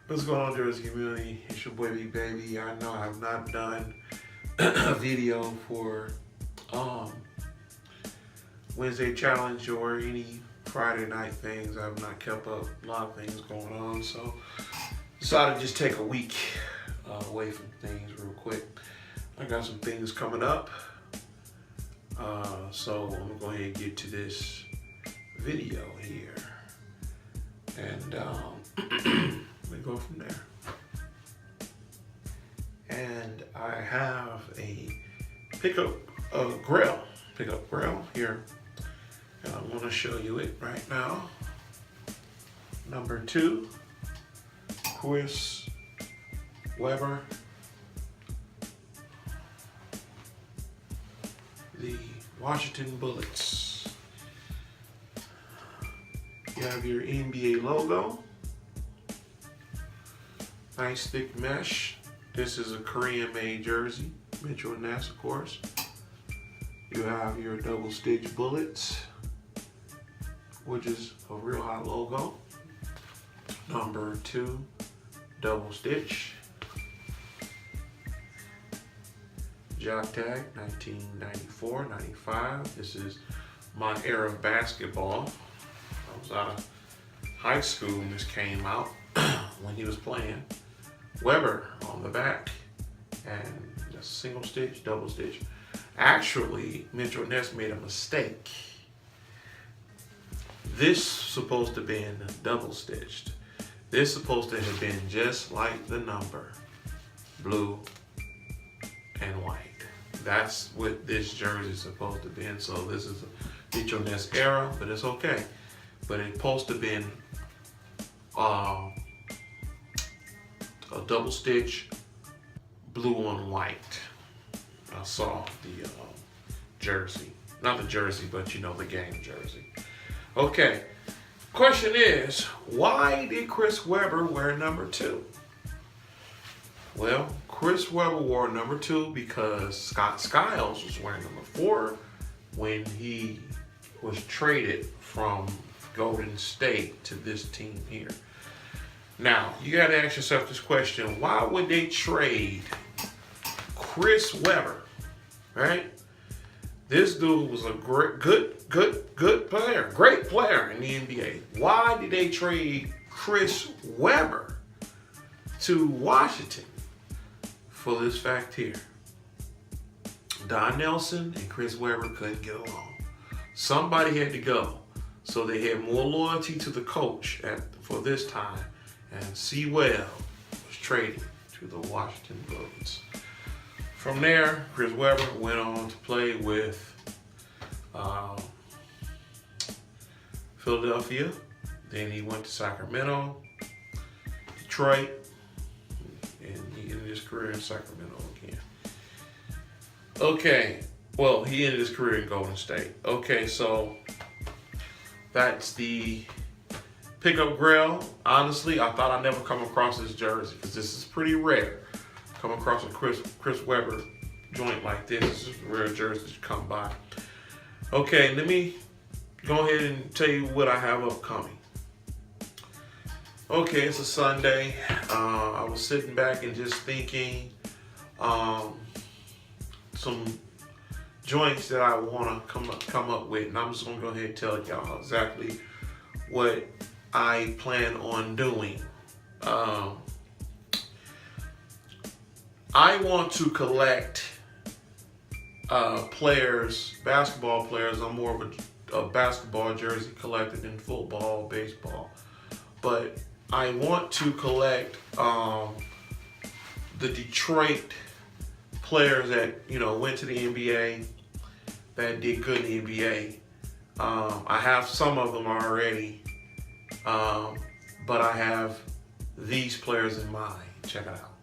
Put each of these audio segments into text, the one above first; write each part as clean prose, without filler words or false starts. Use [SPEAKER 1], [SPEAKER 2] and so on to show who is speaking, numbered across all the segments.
[SPEAKER 1] What's going on, Jersey community? It's your boy Big Baby. I know I have not done a video for um, Wednesday challenge or any Friday night things. I have not kept up. A lot of things going on, so decided to just take a week away from things real quick. I got some things coming up, so I'm gonna go ahead and get to this video here, and we go from there. And I have a pickup grill here, and I'm going to show you it right now. Number 2, Chris Webber, the Washington Bullets. You have your NBA logo. Nice thick mesh. This is a Korean-made jersey, Mitchell and Ness, of course. You have your double stitch bullets, which is a real hot logo. Number 2, double stitch. Jock tag, 1994, 95. This is my era of basketball. I was out of high school when this came out when he was playing. Weber on the back, and a single stitch, double stitch. Actually, Mitchell Ness made a mistake. This supposed to be double stitched. This supposed to have been just like the number, blue and white. That's what this jersey is supposed to be. And so this is a Mitchell Ness era, but it's okay. But it's supposed to have been a double stitch, blue on white. I saw the jersey. Not the jersey, but you know, the game jersey. Okay, question is, why did Chris Webber wear number 2? Well, Chris Webber wore number 2 because Scott Skiles was wearing number 4 when he was traded from Golden State to this team here. Now, you got to ask yourself this question: why would they trade Chris Webber, right? This dude was a good player, great player in the NBA. Why did they trade Chris Webber to Washington? For this fact here: Don Nelson and Chris Webber couldn't get along. Somebody had to go, so they had more loyalty to the coach for this time. And Sewell was traded to the Washington Bullets. From there, Chris Webber went on to play with Philadelphia. Then he went to Sacramento, Detroit, and he ended his career in Sacramento again. Okay, well, he ended his career in Golden State. Okay, so that's the pickup grill. Honestly, I thought I'd never come across this jersey because this is pretty rare. Come across a Chris Webber joint like this. This is a rare jersey to come by. Okay, let me go ahead and tell you what I have upcoming. Okay, it's a Sunday. I was sitting back and just thinking some joints that I want to come up with, and I'm just gonna go ahead and tell y'all exactly what I plan on doing. I want to collect players, basketball players. I'm more of a basketball jersey collector than football, baseball. But I want to collect the Detroit players that, you know, went to the NBA, that did good in the NBA. I have some of them already. But I have these players in mind. Check it out.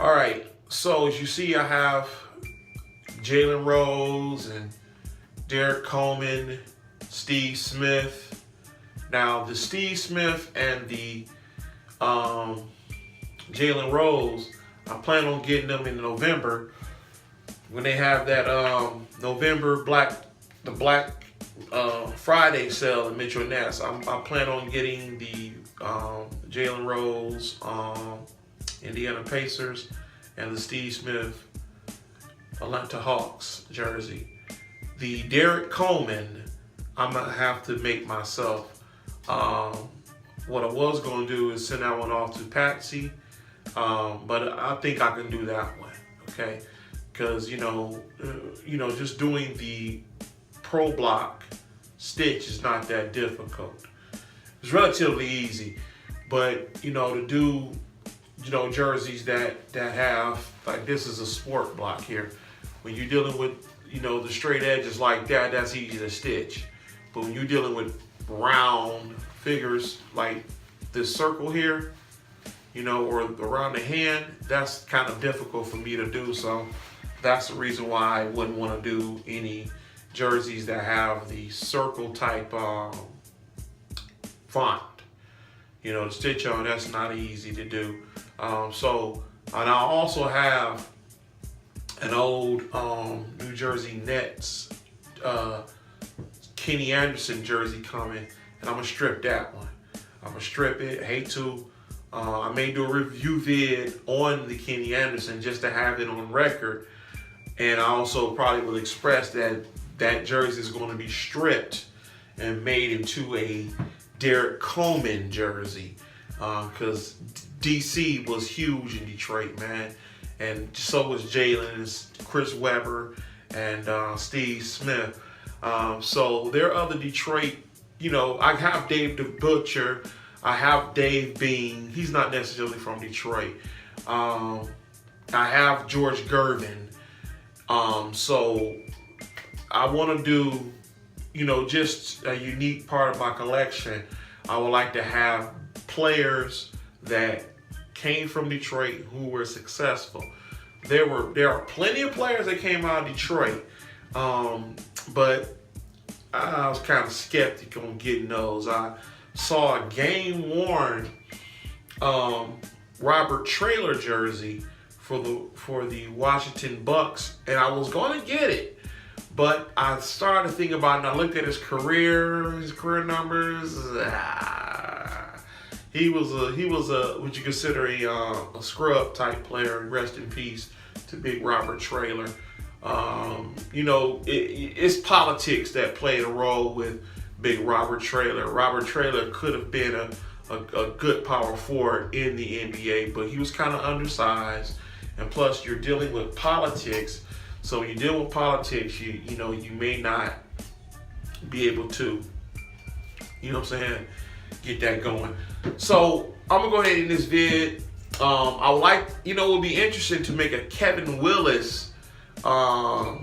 [SPEAKER 1] All right, so as you see, I have Jalen Rose and Derek Coleman, Steve Smith. Now the Steve Smith and the Jalen Rose, I plan on getting them in November when they have that November Black Friday sale in Metro Ness. I plan on getting the Jalen Rose Indiana Pacers and the Steve Smith Atlanta Hawks jersey. The Derek Coleman, I'm gonna have to make myself. What I was gonna do is send that one off to Patsy, but I think I can do that one, okay? Because just doing the Pro Block stitch is not that difficult. It's relatively easy, but to do jerseys that have, like, this is a sport block here. When you're dealing with the straight edges like that, that's easy to stitch. But when you're dealing with round figures like this circle here, or around the hand, that's kind of difficult for me to do. So that's the reason why I wouldn't want to do any jerseys that have the circle type font. The stitch on, that's not easy to do. And I also have an old New Jersey Nets Kenny Anderson jersey coming, and I'm gonna strip that one. I'm gonna strip it. Hate to. I may do a review vid on the Kenny Anderson just to have it on record, and I also probably will express that jersey is going to be stripped and made into a Derek Coleman jersey, because DC was huge in Detroit, man, and so was Jalen, Chris Webber, and Steve Smith. So there are other Detroit, I have Dave the Butcher, I have Dave Bean, he's not necessarily from Detroit. I have George Gervin. So I want to do, just a unique part of my collection. I would like to have players that came from Detroit who were successful. There are plenty of players that came out of Detroit, but I was kind of skeptical on getting those. I saw a game-worn Robert Traylor jersey for the Washington Bucks, and I was going to get it, but I started thinking about it, and I looked at his career numbers. He was a what you consider a scrub type player. Rest in peace to Big Robert Traylor. It's politics that played a role with Big Robert Traylor. Robert Traylor could have been a good power forward in the NBA, but he was kind of undersized. And plus, you're dealing with politics. So when you deal with politics, you may not be able to, get that going. So I'm gonna go ahead in this vid. I would like, it would be interesting to make a Kevin Willis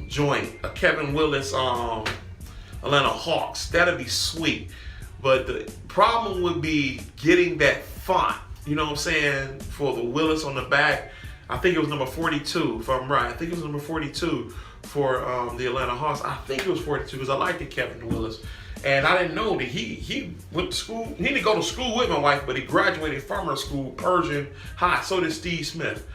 [SPEAKER 1] joint, a Kevin Willis Atlanta Hawks. That'd be sweet. But the problem would be getting that font, for the Willis on the back. I think it was number 42, if I'm right. I think it was number 42 for the Atlanta Hawks. I think it was 42 because I liked it, Kevin Willis. And I didn't know that he went to school. He didn't go to school with my wife, but he graduated from her school, Persian High. So did Steve Smith,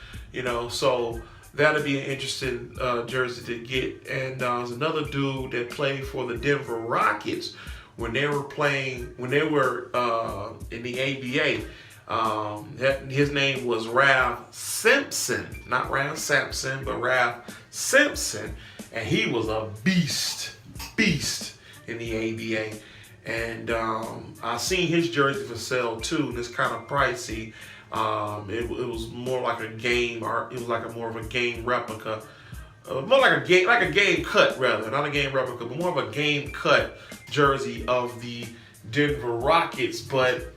[SPEAKER 1] So that'd be an interesting jersey to get. And there's another dude that played for the Denver Rockets when they were in the ABA. His name was Ralph Simpson, not Ralph Sampson, but Ralph Simpson, and he was a beast in the ABA. And I seen his jersey for sale too, and it's kind of pricey. It was more like a game, or it was like more of a game replica, more like a game cut rather, not a game replica, but more of a game cut jersey of the Denver Rockets. But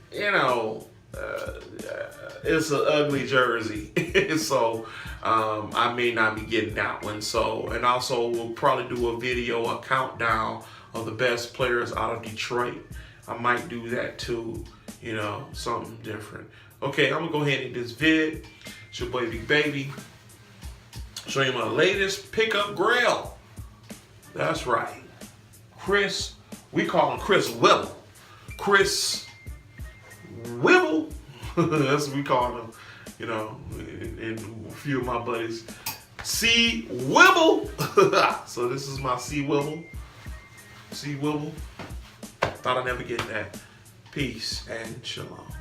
[SPEAKER 1] it's an ugly jersey, so I may not be getting that one. So, and also we'll probably do a countdown of the best players out of Detroit. I might do that too, something different. Okay, I'm gonna go ahead and do this vid. It's your boy Big Baby. Show you my latest pickup grill. That's right. Chris, we call him Chris Wibble. Chris Wibble. That's what we call him, you know, and a few of my buddies. C Wibble. So this is my C Wibble. C Wibble. Thought I'd never get that. Peace and shalom.